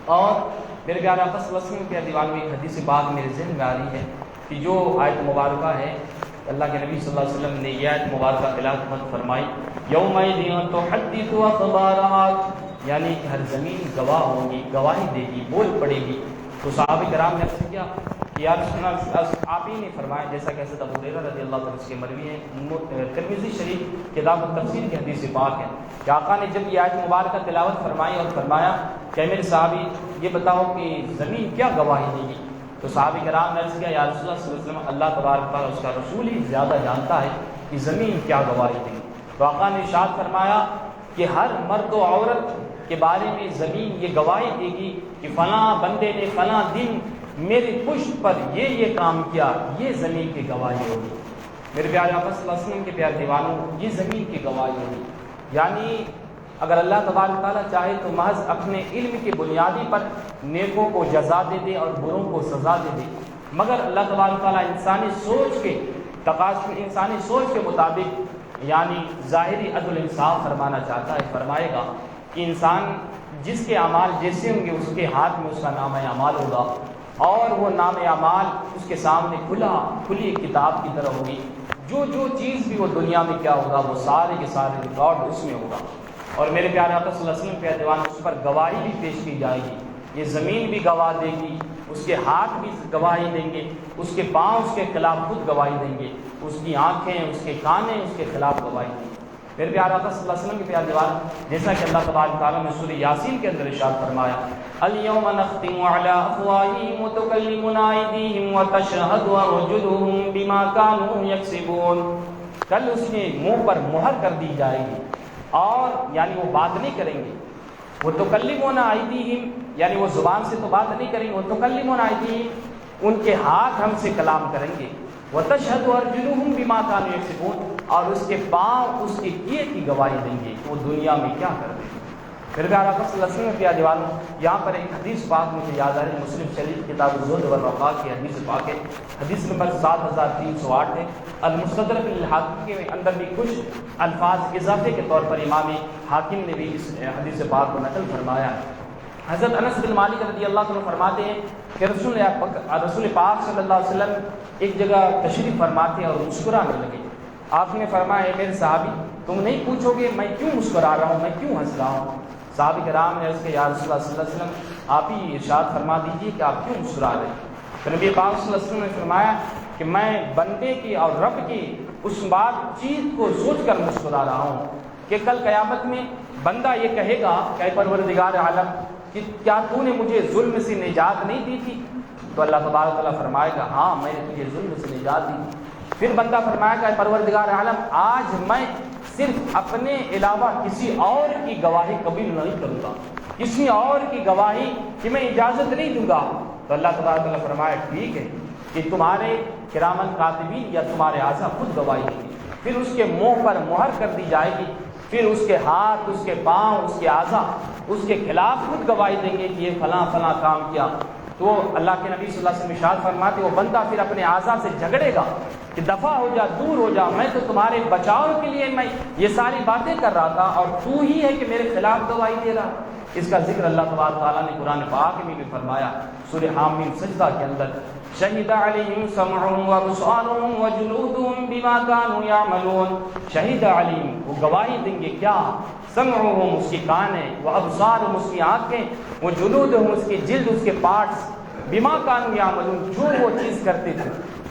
اور میرے پیارے آقا صلی اللہ علیہ وسلم کے دیوان میں ایک حدیث پاک میرے ذہن میں آ رہی ہے کہ جو آیت مبارکہ ہے، اللہ کے نبی صلی اللہ علیہ وسلم نے یہ آیت مبارکہ تلاوت فرمائی، یومئذ تحدث اخبارہا، یعنی کہ ہر زمین گواہ ہوگی، گواہی دے گی، بول پڑے گی۔ تو صحابہ کرام نے عرض کیا کہ یا رسول اللہ، آپ ہی نے فرمایا، جیسا کہ حضرت ابو ہریرہ رضی اللہ عنہ سے مروی ہے، ترمذی شریف کتاب التفسیر کی حدیث پاک ہے کہ آقا نے جب یہ آیت مبارکہ تلاوت فرمائی اور فرمایا کہ میرے صحابی یہ بتاؤ کہ زمین کیا گواہی دے گی، تو صحابہ کرام نے عرض کیا یا رسول اللہ صلی اللہ علیہ وسلم، اللہ تبارک تعالیٰ اس کا رسول ہی زیادہ جانتا ہے کہ زمین کیا گواہی دے گی۔ تو آقا نے ارشاد فرمایا کہ ہر مرد و عورت کے بارے میں زمین یہ گواہی دے گی کہ فلاں بندے نے فلاں دن میری پشت پر یہ کام کیا، یہ زمین کی گواہی ہوگی۔ میرے پیارے آقا صلی اللہ علیہ وسلم کے پیارے دیوانوں، یہ زمین کی گواہی ہوگی۔ یعنی اگر اللہ تبارک تعالیٰ چاہے تو محض اپنے علم کی بنیادی پر نیکوں کو جزا دے دے اور بروں کو سزا دے دے، مگر اللہ تبارک تعالیٰ انسانی سوچ کے مطابق یعنی ظاہری عدل انصاف فرمانا چاہتا ہے، فرمائے گا کہ انسان جس کے اعمال جیسے ہوں گے اس کے ہاتھ میں اس کا نام اعمال ہوگا، اور وہ نام اعمال اس کے سامنے کھلی کتاب کی طرح ہوگی۔ جو چیز بھی وہ دنیا میں کیا ہوگا وہ سارے کے سارے ریکارڈ اس میں ہوگا۔ اور میرے پیارے آقا صلی اللہ علیہ وسلم کے دیوان اس پر گواہی بھی پیش کی جائے گی، یہ زمین بھی گواہ دے گی، اس کے ہاتھ بھی گواہی دیں گے، اس کے پاؤں اس کے خلاف خود گواہی دیں گے، اس کی آنکھیں، اس کے کانے اس کے خلاف گواہی دیں گے۔ میرے پیارے آقا صلی اللہ علیہ وسلم کے پیارے دیوان، جیسا کہ اللہ تبارک تعالیٰ نے سورہ یاسین کے اندر ارشاد فرمایا، الیوم نختم علی افواہہم وتکلمنا ایدیہم وتشہد ارجلہم بما کانوا یکسبون، کل اس کے منہ پر مہر کر دی جائے گی اور یعنی وہ بات نہیں کریں گے۔ وتکلمنا ایدیہم یعنی وہ زبان سے تو بات نہیں کریں گے، وتکلمنا ایدیہم ان کے ہاتھ ہم سے کلام کریں گے، وتشہد ارجلہم بما کانوا یکسبون اور اس کے پاؤں اس کے کیے کی گواہی دیں گے کہ وہ دنیا میں کیا کر رہے ہیں۔ پھر پیارے آقا صلی اللہ علیہ وسلم کے دیوانوں، یہاں پر ایک حدیث پاک مجھے یاد آ رہی ہے، مسلم شریف کتاب الزہد والرقاق کی حدیث پاک ہے، حدیث نمبر 7308 ہے۔ المستدرک للحاکم کے اندر بھی کچھ الفاظ اضافے کے طور پر امام حاکم نے بھی اس حدیث پاک کو نقل فرمایا ہے۔ حضرت انس بن مالک رضی اللہ عنہ فرماتے ہیں کہ رسول پاک صلی اللہ علیہ وسلم ایک جگہ تشریف فرماتے ہیں اور مسکرانے لگے۔ آپ نے فرمایا میرے صحابی، تم نہیں پوچھو گے میں کیوں مسکرا رہا ہوں، میں کیوں ہنس رہا ہوں؟ صحابہ کرام نے عرض کیا یا رسول اللہ صلی اللہ علیہ وسلم، آپ ہی ارشاد فرما دیجیے کہ آپ کیوں مسکرا رہے ہیں؟ تو نبی پاک صلی اللہ علیہ وسلم نے فرمایا کہ میں بندے کی اور رب کی اس بات چیز کو سوچ کر مسکرا رہا ہوں کہ کل قیامت میں بندہ یہ کہے گا کہ اے پروردگار عالم کہ کیا تو نے مجھے ظلم سے نجات نہیں دی تھی؟ تو اللہ تبارک تعالیٰ فرمائے گا ہاں میں نے تجھے ظلم سے نجات دی تھی۔ پھر بندہ فرمائے گا اے پروردگار عالم آج میں صرف اپنے علاوہ کسی اور کی گواہی قبول نہیں کروں گا، کسی اور کی گواہی کہ میں اجازت نہیں دوں گا۔ تو اللہ تبارک تعالیٰ فرمایا ٹھیک ہے کہ تمہارے کرامن کاتبین یا تمہارے اعضاء خود گواہی دیں گے، پھر اس کے منہ پر مہر کر دی جائے گی، پھر اس کے ہاتھ، اس کے پاؤں، اس کے اعضاء اس کے خلاف خود گواہی دیں گے کہ یہ فلاں فلاں کام کیا۔ تو اللہ کے نبی صلی اللہ علیہ وسلم ارشاد فرماتے وہ بندہ پھر اپنے اعضاء سے جھگڑے گا کہ دفع ہو جا، دور ہو جا، میں تو تمہارے بچاؤ کے لیے میں یہ ساری باتیں کر رہا تھا اور تو ہی ہے کہ میرے خلاف گواہی دے رہا۔ اس کا ذکر اللہ تبارک تعالیٰ نے قرآن پاک میں بھی فرمایا سورہ حامیم سجدہ کے اندر، شہد علیہم سمعہم وابصارہم وجلودہم بما کانوا یعملون، شہد علیہم وہ گواہی دیں گے کیا، سمعہم اس کی کانیں، وابصارہم اس کی آنکھیں، وجلودہم اس کی جلد، اس کے پارٹس، بما کانوا یعملون جو وہ چیز کرتے تھے۔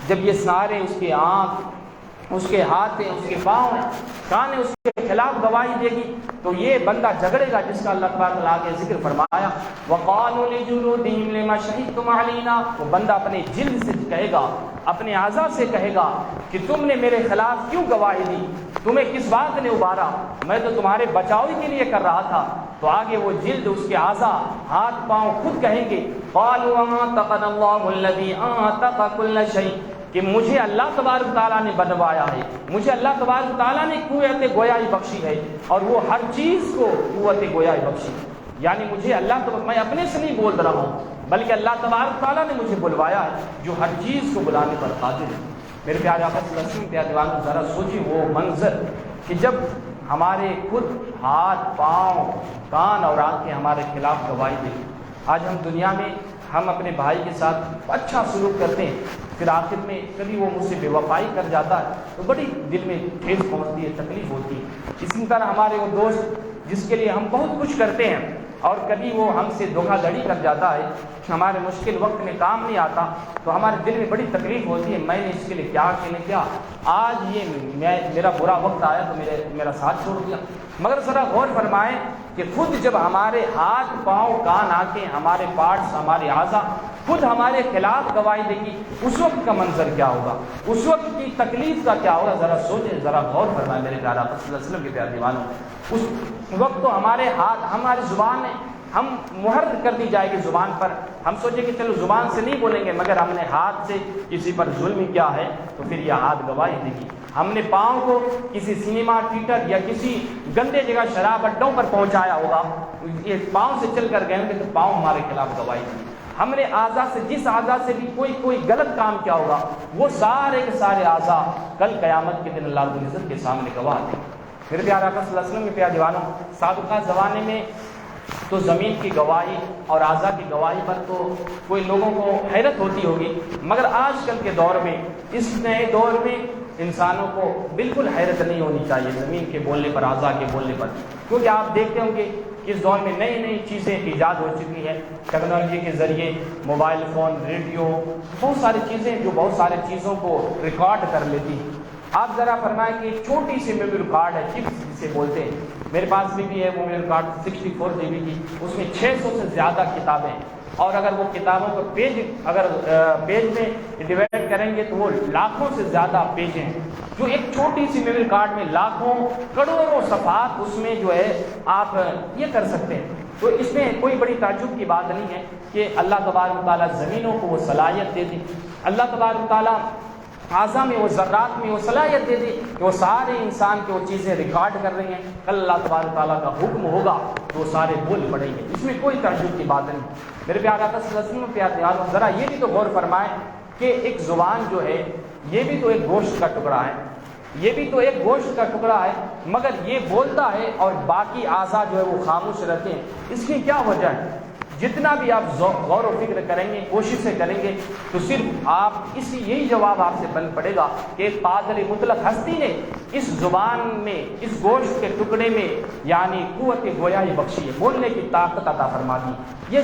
جب یہ سارے اس کے آنکھ، اس کے ہاتھ، اس کے پاؤں، کانیں اس کے خلاف گواہی دے گی تو یہ بندہ جھگڑے گا جس کا اللہ تبارک تعالیٰ کے ذکر فرمایا وقالوا لجلودہم لما شہدتم علینا، وہ بندہ اپنے جلد سے کہے گا، اپنے اعضاء سے کہے گا کہ تم نے میرے خلاف کیوں گواہی دی، تمہیں کس بات نے ابھارا، میں تو تمہارے بچاؤ کے لیے کر رہا تھا۔ تو آگے وہ جلد، اس کے اعضاء، ہاتھ پاؤں خود کہیں گے قالوا انطقنا اللہ الذی انطق کل شیء، کہ مجھے اللہ تبارک تعالیٰ نے بنوایا ہے، مجھے اللہ تبارک تعالیٰ نے قوت گویائی بخشی ہے اور وہ ہر چیز کو قوت گویائی بخشی ہے۔ یعنی مجھے میں اپنے سے نہیں بول رہا ہوں بلکہ اللہ تبارک تعالیٰ نے مجھے بلوایا ہے جو ہر چیز کو بلانے پر قادر ہے۔ میرے پیارے آقا صلی اللہ علیہ وسلم کے دیوانوں ذرا سوچیے وہ منظر کہ جب ہمارے خود ہاتھ، پاؤں، کان اور آنکھیں ہمارے خلاف گواہی دیں آج ہم دنیا میں ہم اپنے بھائی کے ساتھ اچھا سلوک کرتے ہیں، پھر آخر میں کبھی وہ مجھ سے بے وفائی کر جاتا ہے تو بڑی دل میں ٹھیس پہنچتی ہے، تکلیف ہوتی ہے۔ اسی طرح ہمارے وہ دوست جس کے لیے ہم بہت کچھ کرتے ہیں اور کبھی وہ ہم سے دھوکہ دھڑی کر جاتا ہے، ہمارے مشکل وقت میں کام نہیں آتا تو ہمارے دل میں بڑی تکلیف ہوتی ہے، میں نے اس کے لیے کیا آج یہ میرا برا وقت آیا تو میرا ساتھ چھوڑ دیا۔ مگر ذرا غور فرمائیں کہ خود جب ہمارے ہاتھ پاؤں کان آنکھیں ہمارے پارٹس ہمارے اعضاء خود ہمارے خلاف گواہی دے گی، اس وقت کا منظر کیا ہوگا، اس وقت کی تکلیف کا کیا ہوگا؟ ذرا سوچیں، ذرا غور فرمائیں میرے پیارے آقا صلی اللہ علیہ وسلم کے پیارے دیوانوں۔ اس وقت تو ہمارے ہاتھ ہماری زبان ہے، ہم مہر کر دی جائے گی زبان پر، ہم سوچیں کہ چلو زبان سے نہیں بولیں گے، مگر ہم نے ہاتھ سے کسی پر ظلم کیا ہے تو پھر یہ ہاتھ گواہی دے گی۔ ہم نے پاؤں کو کسی سنیما تھیٹر یا کسی گندے جگہ شراب اڈوں پر پہنچایا ہوگا، یہ پاؤں سے چل کر گئے ہوں گے تو پاؤں ہمارے خلاف گواہی دے گی۔ ہم نے اعضاء سے جس اعضاء سے بھی کوئی غلط کام کیا ہوگا وہ سارے کے سارے اعضاء کل قیامت کے دن اللہ رب العزت کے سامنے گواہ دیں گے۔ میرے پیارے آقا صلی اللہ علیہ وسلم کے پیارے دیوانوں، سابقہ زمانے میں تو زمین کی گواہی اور اعضاء کی گواہی پر تو کوئی لوگوں کو حیرت ہوتی ہوگی، مگر آج کل کے دور میں، اس نئے دور میں انسانوں کو بالکل حیرت نہیں ہونی چاہیے زمین کے بولنے پر، اعضاء کے بولنے پر، کیونکہ آپ دیکھتے ہوں گے اس دور میں نئی نئی چیزیں ایجاد ہو چکی ہیں ٹیکنالوجی کے ذریعے، موبائل فون، ریڈیو، بہت ساری چیزیں جو بہت ساری چیزوں کو ریکارڈ کر لیتی ہیں۔ آپ ذرا فرمائیں کہ ایک چھوٹی سی میموری ریکارڈ ہے، چپس جسے بولتے ہیں، میرے پاس بھی ہے وہ میموری ریکارڈ 64 GB کی، اس میں 600 سے زیادہ کتابیں ہیں، اور اگر وہ کتابوں کو پیج میں ڈیوائڈ کریں گے تو وہ لاکھوں سے زیادہ پیج ہیں، جو ایک چھوٹی سی میموری کارڈ میں لاکھوں کروڑوں صفحات اس میں جو ہے آپ یہ کر سکتے ہیں۔ تو اس میں کوئی بڑی تعجب کی بات نہیں ہے کہ اللہ تبارک و تعالیٰ زمینوں کو وہ صلاحیت دے دی، اللہ تبارک و تعالیٰ اعضاء میں وہ ذرات میں وہ صلاحیت دے دی کہ وہ سارے انسان کی وہ چیزیں ریکارڈ کر رہی ہیں، کل اللہ تبارک تعالیٰ کا حکم ہوگا تو وہ سارے بول پڑیں گے، اس میں کوئی تعجب کی بات نہیں۔ میرے پیارے آقا صلی اللہ علیہ وسلم پیارے دیوانوں، ذرا یہ بھی تو غور فرمائیں کہ ایک زبان جو ہے یہ بھی تو ایک گوشت کا ٹکڑا ہے، یہ بھی تو ایک گوشت کا ٹکڑا ہے، مگر یہ بولتا ہے اور باقی اعضاء جو ہے وہ خاموش رہتے ہیں، اس کی کیا وجہ ہے؟ جتنا بھی آپ غور و فکر کریں گے، کوششیں کریں گے تو صرف آپ یہی جواب آپ سے بن پڑے گا کہ ایک پادری مطلق ہستی نے اس زبان میں، اس گوشت کے ٹکڑے میں یعنی قوت گویائی بخشی ہے، بولنے کی طاقت عطا فرما دی۔ یہ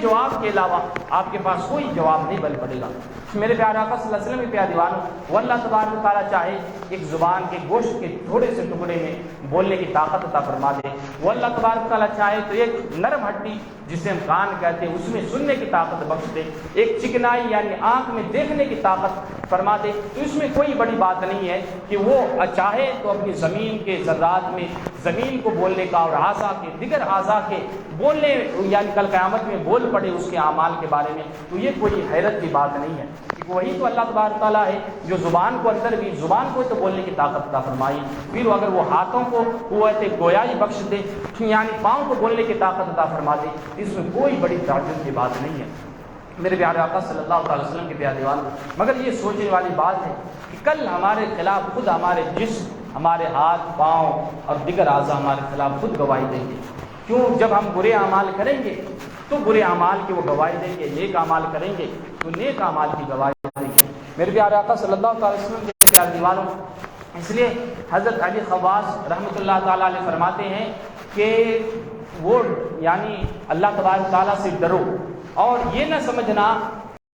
جواب کے علاوہ آپ کے پاس کوئی جواب نہیں بن پڑے گا۔ میرے پیارے آقا صلی اللہ علیہ وسلم کے پیارے دیوانوں، وہ اللہ تبارک و تعالیٰ چاہے ایک زبان کے گوشت کے تھوڑے سے ٹکڑے میں بولنے کی طاقت عطا فرما دے، وہ اللہ تبارک و تعالیٰ چاہے تو ایک نرم ہڈی جسے ہم کان کہتے ہیں اس میں سننے کی طاقت بخش دے، ایک چکنائی یعنی آنکھ میں دیکھنے کی طاقت فرما دے، تو اس میں کوئی بڑی بات نہیں ہے کہ وہ چاہے تو اپنی زمین کے ذرات میں زمین کو بولنے کا اور اعضاء کے دیگر اعضاء کے بولنے یعنی کل قیامت میں بول پڑے اس کے اعمال کے بارے میں، تو یہ کوئی حیرت کی بات نہیں ہے۔ وہی تو اللہ تبارک تعالیٰ ہے جو زبان کو اندر بھی زبان کو تو بولنے کی طاقت عطا فرمائی، پھر اگر وہ ہاتھوں کو قوت گویائی بخش دے یعنی پاؤں کو بولنے کی طاقت عطا فرما دے، اس میں کوئی بڑی تعجب کی بات نہیں ہے۔ میرے پیارے آقا صلی اللہ علیہ وسلم کے پیارے دیوانوں، مگر یہ سوچنے والی بات ہے کہ کل ہمارے خلاف خود ہمارے جسم، ہمارے ہاتھ پاؤں اور دیگر اعضاء ہمارے خلاف خود گواہی دیں گے۔ کیوں؟ جب ہم برے اعمال کریں گے تو برے اعمال کی وہ گواہی دیں گے، نیک اعمال کریں گے تو نیک اعمال کی گواہی دیں گے۔ میرے پیارے آقا صلی اللہ علیہ وسلم کے پیارے دیوانوں، اس لیے حضرت علی خواص رحمۃ اللہ تعالیٰ علیہ فرماتے ہیں کہ وہ یعنی اللہ تبارک تعالیٰ سے ڈرو اور یہ نہ سمجھنا